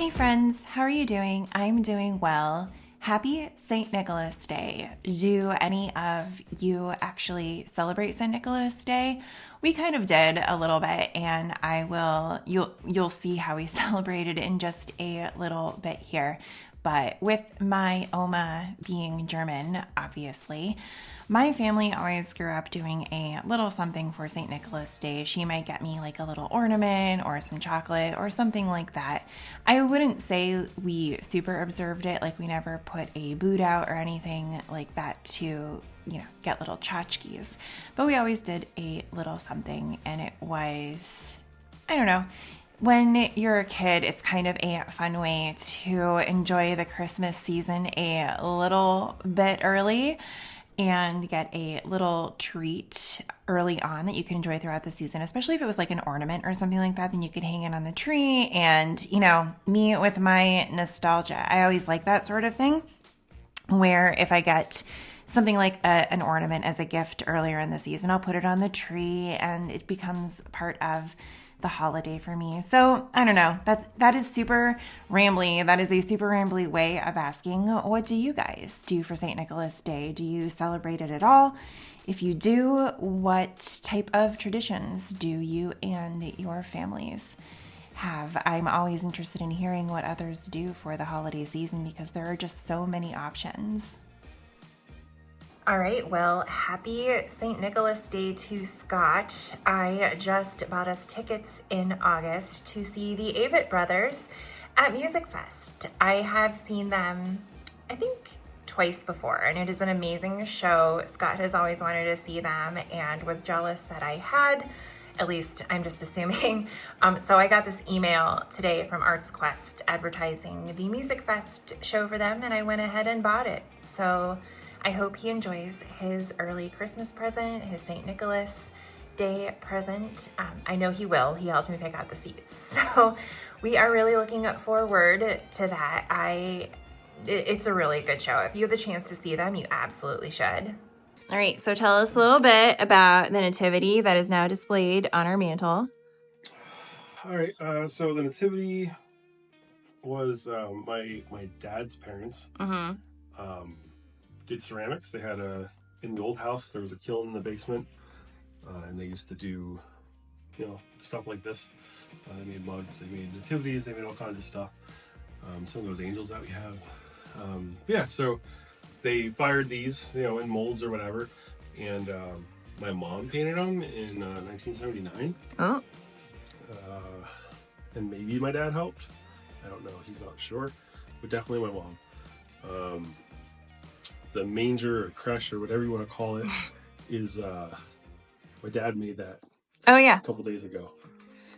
Hey friends, how are you doing? I'm doing well. Happy St. Nicholas Day. Do any of you actually celebrate St. Nicholas Day? We kind of did a little bit, and you'll see how we celebrated in just a little bit here. But with my Oma being German, obviously, my family always grew up doing a little something for St. Nicholas Day. She might get me like a little ornament or some chocolate or something like that. I wouldn't say we super observed it, like we never put a boot out or anything like that to, get little tchotchkes. But we always did a little something, and it was, I don't know. When you're a kid, it's kind of a fun way to enjoy the Christmas season a little bit early and get a little treat early on that you can enjoy throughout the season, especially if it was like an ornament or something like that, then you could hang it on the tree. And, me with my nostalgia, I always like that sort of thing, where if I get something like an ornament as a gift earlier in the season, I'll put it on the tree and it becomes part of the holiday for me. So I don't know, that is super rambly. That is a super rambly way of asking, what do you guys do for St. Nicholas Day? Do you celebrate it at all? If you do, what type of traditions do you and your families have? I'm always interested in hearing what others do for the holiday season because there are just so many options. All right, well, happy St. Nicholas Day to Scott. I just bought us tickets in August to see the Avett Brothers at Music Fest. I have seen them, I think, twice before, and it is an amazing show. Scott has always wanted to see them and was jealous that I had. At least I'm just assuming. So I got this email today from Arts Quest advertising the Music Fest show for them, and I went ahead and bought it. So I hope he enjoys his early Christmas present, his St. Nicholas Day present. I know he will. He helped me pick out the seats. So we are really looking forward to that. It's a really good show. If you have the chance to see them, you absolutely should. All right, so tell us a little bit about the nativity that is now displayed on our mantle. All right, so the nativity was my dad's parents. Did ceramics. They had in the old house, there was a kiln in the basement, and they used to do, stuff like this. They made mugs, they made nativities, they made all kinds of stuff. Some of those angels that we have. So they fired these, in molds or whatever, and my mom painted them in 1979. Oh. And maybe my dad helped. I don't know. He's not sure, but definitely my mom. The manger or creche or whatever you want to call it is my dad made that. Oh yeah, a couple days ago.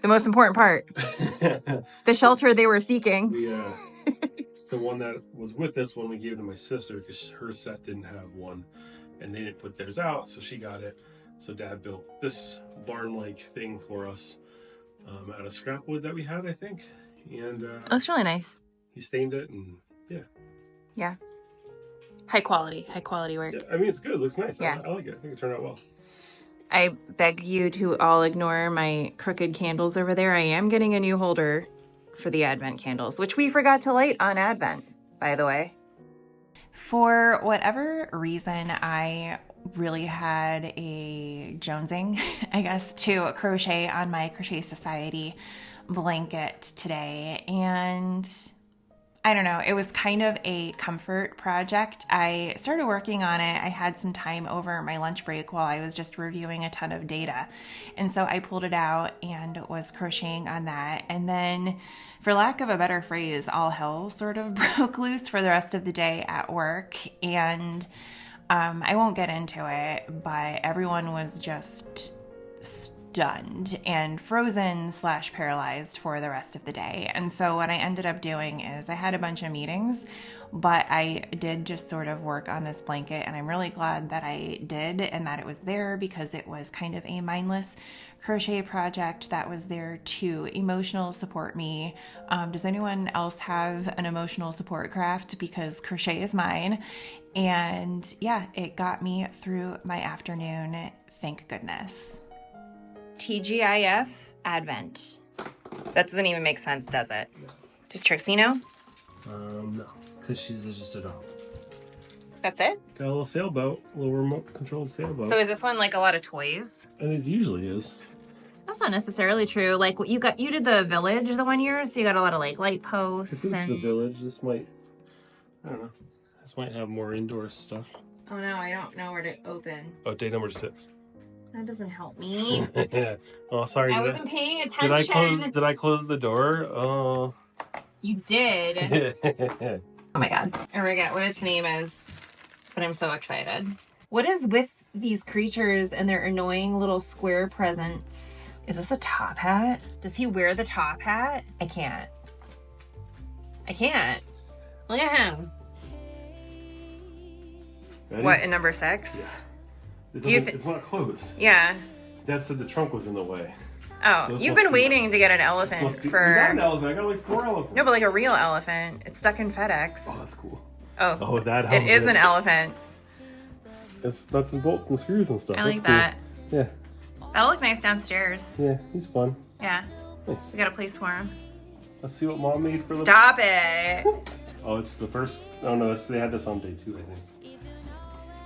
The most important part. The shelter they were seeking. The one that was with this one we gave to my sister because her set didn't have one, and they didn't put theirs out, so she got it. So Dad built this barn-like thing for us out of scrap wood that we had, I think, and it looks really nice. He stained it, and yeah. High quality work. Yeah, I mean, it's good. It looks nice. Yeah. I like it. I think it turned out well. I beg you to all ignore my crooked candles over there. I am getting a new holder for the Advent candles, which we forgot to light on Advent, by the way. For whatever reason, I really had a jonesing, I guess, to crochet on my Crochet Society blanket today, and I don't know, it was kind of a comfort project. I started working on it. I had some time over my lunch break while I was just reviewing a ton of data. And so I pulled it out and was crocheting on that. And then, for lack of a better phrase, all hell sort of broke loose for the rest of the day at work. And I won't get into it, but everyone was just stunned and frozen/paralyzed for the rest of the day. And so what I ended up doing is I had a bunch of meetings, but I did just sort of work on this blanket, and I'm really glad that I did and that it was there because it was kind of a mindless crochet project that was there to emotional support me. Does anyone else have an emotional support craft? Because crochet is mine. And yeah, it got me through my afternoon, thank goodness. TGIF Advent. That doesn't even make sense, does it? Does Trixie know? No, because she's just a dog. That's it? Got a little sailboat, a little remote-controlled sailboat. So is this one like a lot of toys? And it usually is. That's not necessarily true. Like you did the village the one year, so you got a lot of like light posts. This is the village. This might, I don't know. This might have more indoor stuff. Oh no, I don't know where to open. Oh, day number 6. That doesn't help me. Oh, sorry. I wasn't paying attention. Did I close the door? Oh. You did. Oh my god. I forget what its name is, but I'm so excited. What is with these creatures and their annoying little square presents? Is this a top hat? Does he wear the top hat? I can't. Look at him. Ready? What, in number 6? Yeah. It's not closed. Yeah. Dad said the trunk was in the way. Oh, So you've been waiting to get an elephant for... You got an elephant. I got like 4 elephants. No, but like a real elephant. It's stuck in FedEx. Oh, that's cool. Oh, that elephant. It is an elephant. It's nuts and bolts and screws and stuff. I like that's that. Cool. Yeah. That'll look nice downstairs. Yeah, he's fun. Yeah. Nice. We got a place for him. Let's see what Mom made for the... Stop it. Oh, it's the first... Oh, no, they had this on day 2, I think.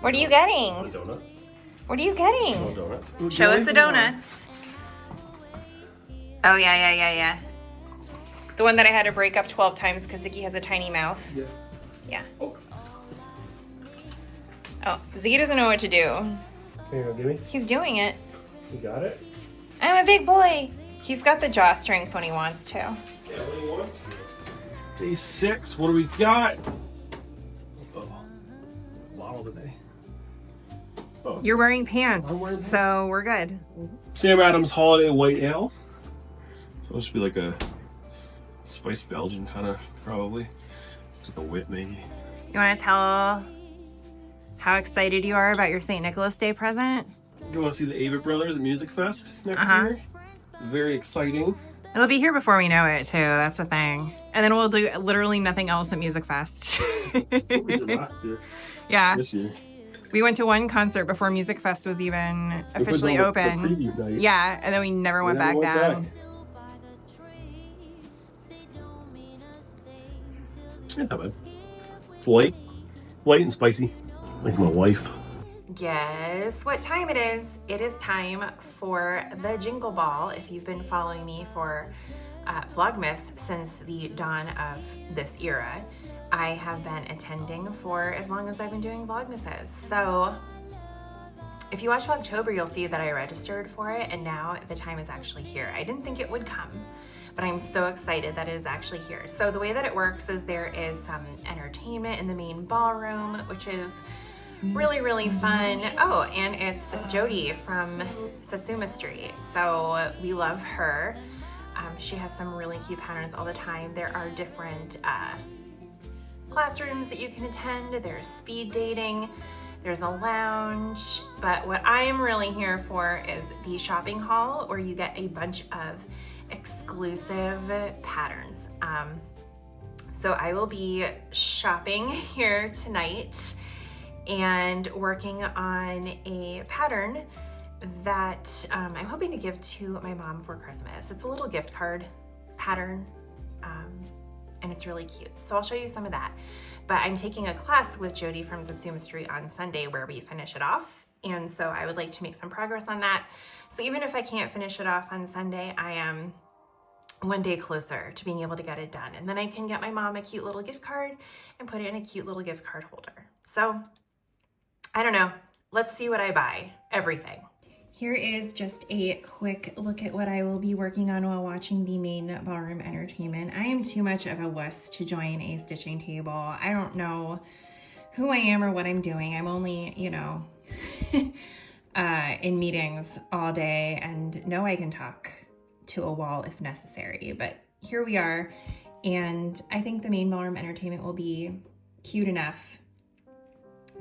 What are you getting? The donuts. What are you getting? Oh, donuts. Ooh, Show us the donuts. Oh, yeah. The one that I had to break up 12 times because Ziggy has a tiny mouth. Yeah. Yeah. Oh, Ziggy doesn't know what to do. Here you go, gimme. He's doing it. You got it? I'm a big boy. He's got the jaw strength when he wants to. Yeah, when he wants to. Day 6, what do we got? Oh, bottle today. Oh. You're wearing pants, I'm wearing pants. so we're good. Sam Adams Holiday White Ale. So this should be like a spiced Belgian kind of, probably. It's like a wit, maybe. You want to tell how excited you are about your St. Nicholas Day present? You want to see the Avett Brothers at Music Fest next year? Very exciting. It'll be here before we know it, too. That's the thing. And then we'll do literally nothing else at Music Fest. What we did last year. Yeah. This year. We went to one concert before Music Fest was even officially The open. preview night. Yeah, and then we never went back down. It's not bad. It's light and spicy. Like my wife. Guess what time it is? It is time for the Jingle Ball. If you've been following me for VLOGMAS since the dawn of this era, I have been attending for as long as I've been doing Vlogmases. So if you watch Vlogtober, you'll see that I registered for it, and now the time is actually here. I didn't think it would come, but I'm so excited that it is actually here. So the way that it works is there is some entertainment in the main ballroom, which is really, really fun. Oh, and it's Jody from Satsuma Street. So we love her. She has some really cute patterns all the time. There are different classrooms that you can attend. There's speed dating. There's a lounge. But what I am really here for is the shopping hall, where you get a bunch of exclusive patterns. So I will be shopping here tonight and working on a pattern that I'm hoping to give to my mom for Christmas. It's a little gift card pattern, and it's really cute. So I'll show you some of that. But I'm taking a class with Jody from Satsuma Street on Sunday where we finish it off. And so I would like to make some progress on that. So even if I can't finish it off on Sunday, I am one day closer to being able to get it done. And then I can get my mom a cute little gift card and put it in a cute little gift card holder. So I don't know. Let's see what I buy. Everything. Here is just a quick look at what I will be working on while watching the main ballroom entertainment. I am too much of a wuss to join a stitching table. I don't know who I am or what I'm doing. I'm only, you know, in meetings all day and know I can talk to a wall if necessary. But here we are. And I think the main ballroom entertainment will be cute enough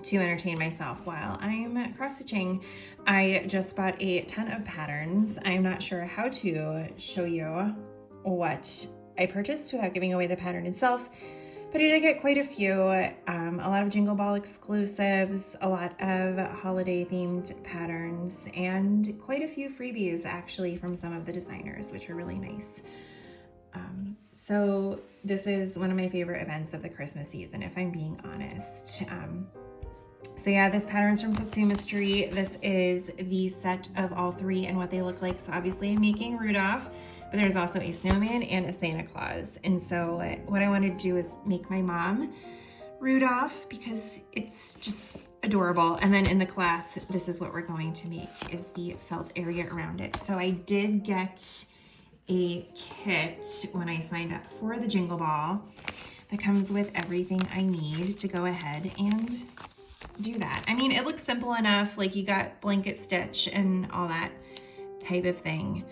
to entertain myself while I'm cross-stitching. I just bought a ton of patterns. I'm not sure how to show you what I purchased without giving away the pattern itself, but I did get quite a few. A lot of Jingle Ball exclusives, a lot of holiday-themed patterns, and quite a few freebies actually from some of the designers, which are really nice. So this is one of my favorite events of the Christmas season, if I'm being honest. So yeah, this pattern's from Satsuma Street. This is the set of all three and what they look like. So obviously I'm making Rudolph, but there's also a snowman and a Santa Claus. And so what I wanted to do is make my mom Rudolph because it's just adorable. And then in the class, this is what we're going to make, is the felt area around it. So I did get a kit when I signed up for the Jingle Ball that comes with everything I need to go ahead and do that. I mean, it looks simple enough, like you got blanket stitch and all that type of thing,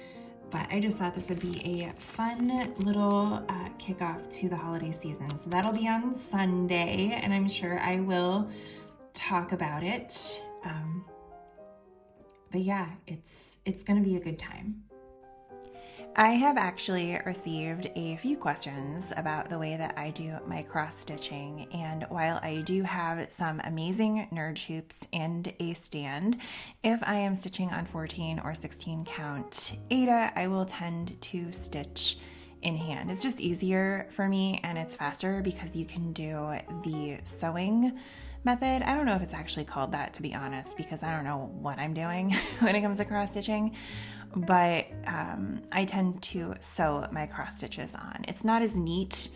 but I just thought this would be a fun little kickoff to the holiday season. So that'll be on Sunday, and I'm sure I will talk about it. But yeah, it's gonna be a good time. I have actually received a few questions about the way that I do my cross stitching, and while I do have some amazing nerd hoops and a stand, if I am stitching on 14 or 16 count Aida, I will tend to stitch in hand. It's just easier for me and it's faster because you can do the sewing method. I don't know if it's actually called that, to be honest, because I don't know what I'm doing when it comes to cross stitching. But I tend to sew my cross stitches on. It's not as neat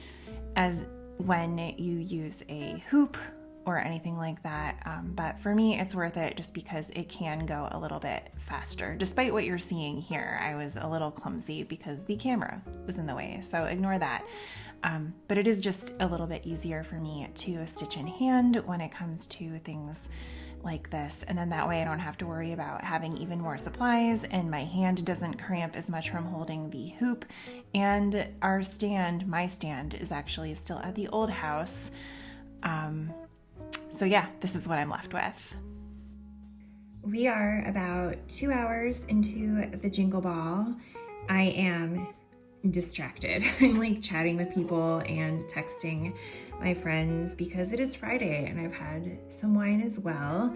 as when you use a hoop or anything like that, but for me it's worth it just because it can go a little bit faster. Despite what you're seeing here, I was a little clumsy because the camera was in the way, so ignore that. But it is just a little bit easier for me to stitch in hand when it comes to things like this, and then that way I don't have to worry about having even more supplies, and my hand doesn't cramp as much from holding the hoop. And our stand, my stand, is actually still at the old house. So yeah, this is what I'm left with. We are about 2 hours into the Jingle Ball. I am distracted. I'm like chatting with people and texting my friends because it is Friday and I've had some wine as well.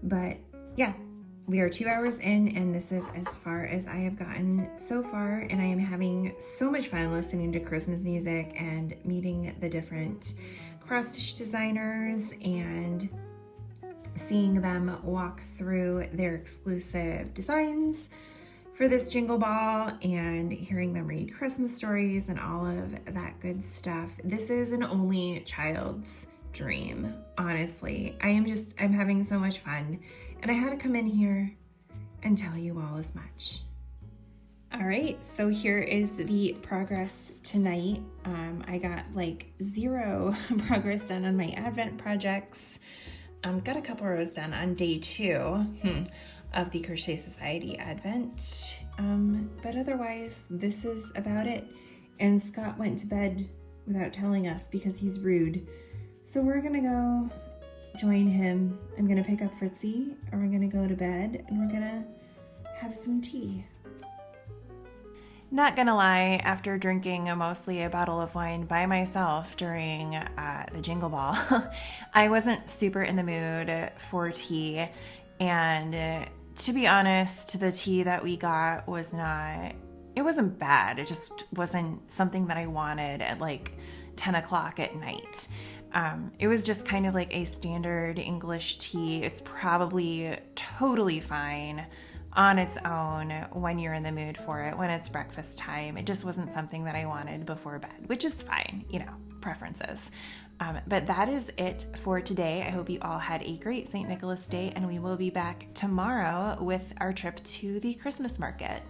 But yeah, we are 2 hours in and this is as far as I have gotten so far, and I am having so much fun listening to Christmas music and meeting the different cross stitch designers and seeing them walk through their exclusive designs for this Jingle Ball and hearing them read Christmas stories and all of that good stuff. This is an only child's dream, honestly. I'm having so much fun, and I had to come in here and tell you all as much. All right, so here is the progress tonight. I got like 0 progress done on my Advent projects. Got a couple rows done on day 2. Of the Crochet Society Advent, but otherwise this is about it. And Scott went to bed without telling us because he's rude, so we're gonna go join him. I'm gonna pick up Fritzy, and we're gonna go to bed and we're gonna have some tea. Not gonna lie, after drinking mostly a bottle of wine by myself during the Jingle Ball, I wasn't super in the mood for tea. And to be honest, the tea that we got wasn't bad. It just wasn't something that I wanted at like 10 o'clock at night. It was just kind of like a standard English tea. It's probably totally fine on its own when you're in the mood for it, when it's breakfast time. It just wasn't something that I wanted before bed, which is fine, preferences. But that is it for today. I hope you all had a great St. Nicholas Day, and we will be back tomorrow with our trip to the Christmas market.